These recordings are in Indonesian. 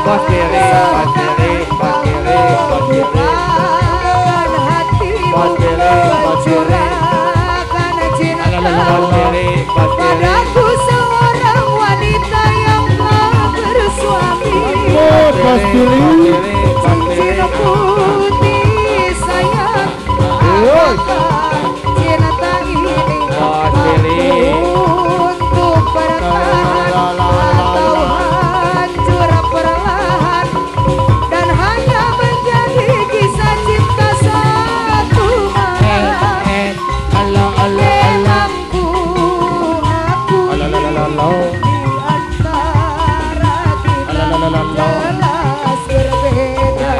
Bos kiri, bos kiri, bos kiri, bos kiri. Bos kiri, bos kiri. Bos kiri, bos kiri. Padaku seorang wanita yang telah bersuami. Bos kiri, bos kiri. Cincin putih sayang, apakah cinta ini mampu untuk bertahan atau hancur perlahan dan hanya menjadi kisah cinta satu malam. Memangku aku di antara kita jelas berbeda.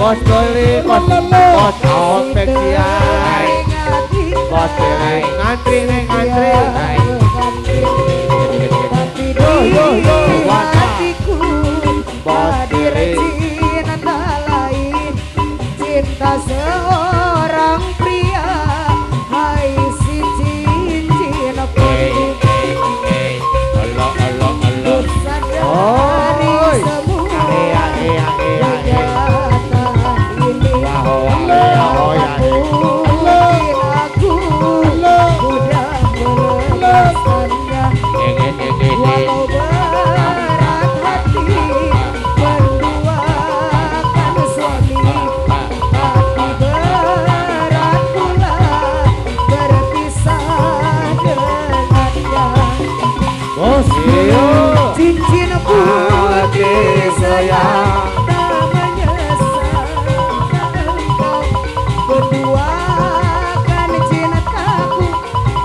Bos kiri, bos spesial. Bos kiri, ngantri nih ngantri. Hatiku hadir cinta lain, cinta seorang pria. Hai si cincin putih, sadari semua kejahatan ini. Mungkin aku mudah melepaskannya, walau berat hati menduakan suami. Hati berat pula berpisah dengannya. Bos kiri, Cincin putih sayang, sayang. tak menyesal engkau berduakan cintaku,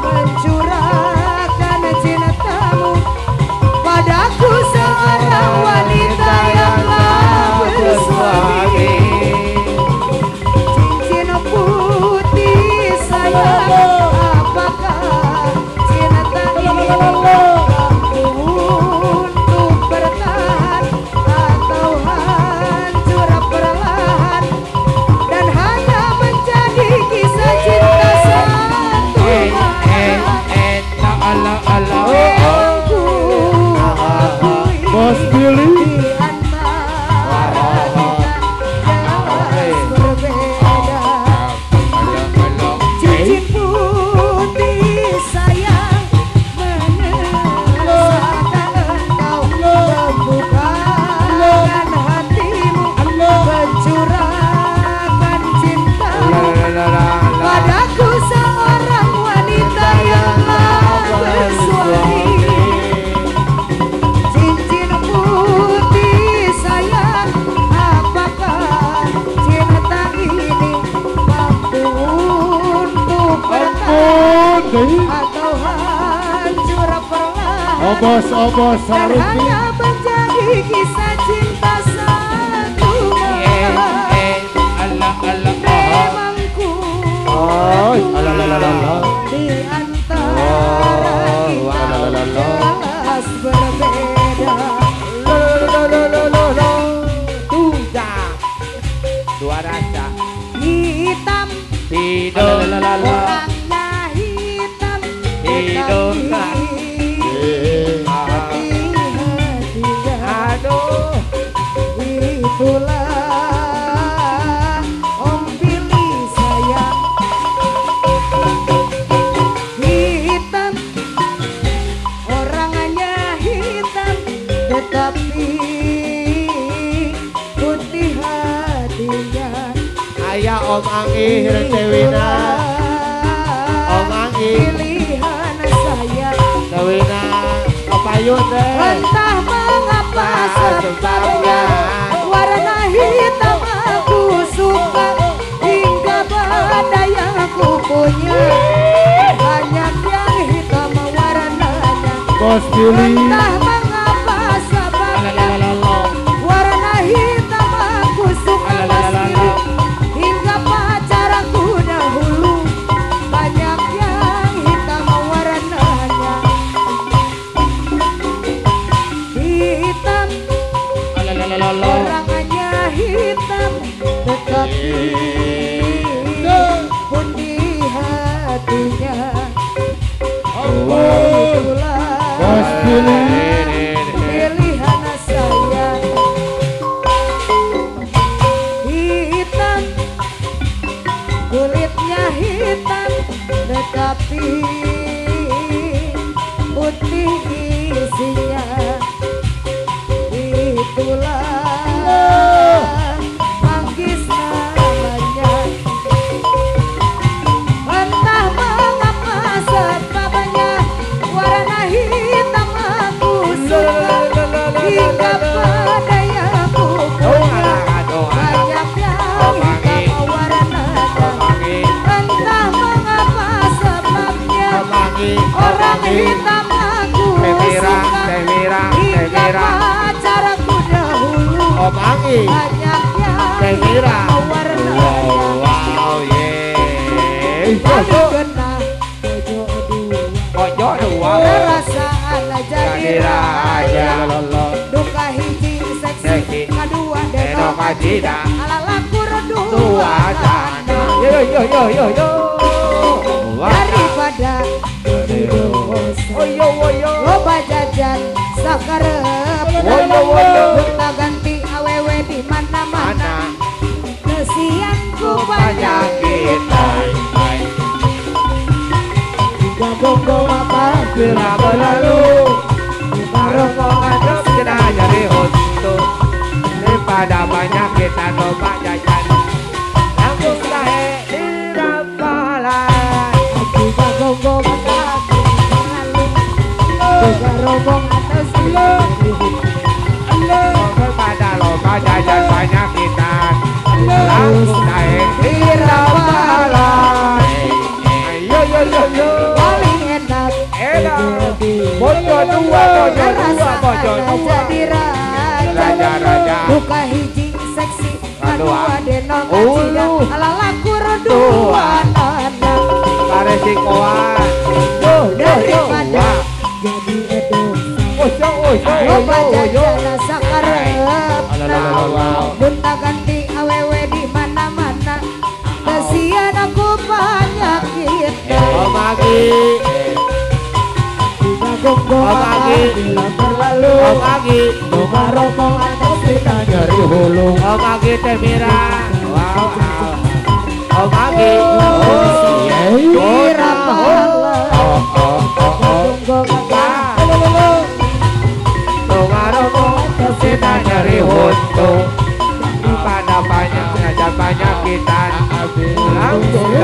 mencurahkan cintamu padaku seorang wanita yang telah bersuami. Cincin putih sayang, apakah cinta ini mampu untuk bertahan atau hancur perlahan dan hanya menjadi kisah cinta satu malam. Memangku akui Bos kiri. di antara kita jelas berbeda. Cincin putih sayang, menyesatkan engkau membukakan hatimu, mencurahkan cintamu padaku seorang wanita yang telah bersuami. Cincin putih sayang, apakah cinta ini mampu untuk bertahan atau hancur perlahan Obos dan harus hanya menjadi kisah cinta satu malam. Memangku di antara kita jelas berbeda. Dua rasa Hitam tidur orangnya hitam, Hidungnya. tetapi hatinya Aduh. itulah Om Billy sayang. Hitam orangnya hitam, tetapi putih hatinya. Ayah Om Anggi Dewina, Om Anggi Pilihan saya, Dewina Kapayun deh. entah mengapa sebabnya warna hitam aku suka, hingga badai yang aku punya banyak yang hitam warnanya. Bos kiri. Entah mengapa sebabnya warna hitam aku suka, Mas Billy. Hingga pacarku dahulu banyak yang hitam warnanya. Hitam orangnya hitam, tetapi putih rapi putih isinya itulah manggis namanya. Entah mengapa sebabnya warna hitam aku suka hingga pada yang aku punya banyak yang hitam warnanya. Entah mengapa sebabnya orang hitam aku suka hingga pacarku dahulu banyak yang hitam warnanya. Paling kena pojok dua perasaan jadi raja. Duka hiji seksi kadua denok ajida ala lakur dua dana. Daripada loba jajan sakarep gonta ganti awewe di mana-mana kesian ku penyakit gabung apa kira berlalu barong adem kena nyari untuk daripada banyak kita coba jajan langsung lahe di rampalan juga gabung juga rombong atau silang daripada loba jajan banyak kita langsung lahe di rampalan. Paling enak bojo dua jadi raja. Buka hiji seksi kadua denok ajida ala lakur dua nana paresikoan daripada jadi edosa loba jajan sakarep gonta ganti awewe di mana-mana kasihan aku penyakit. Omagi bunga rombong atau kita nyeri hulu. Omagi temira Omagi bunga rombong atau kita nyeri hulu. Pada banyak kita langsung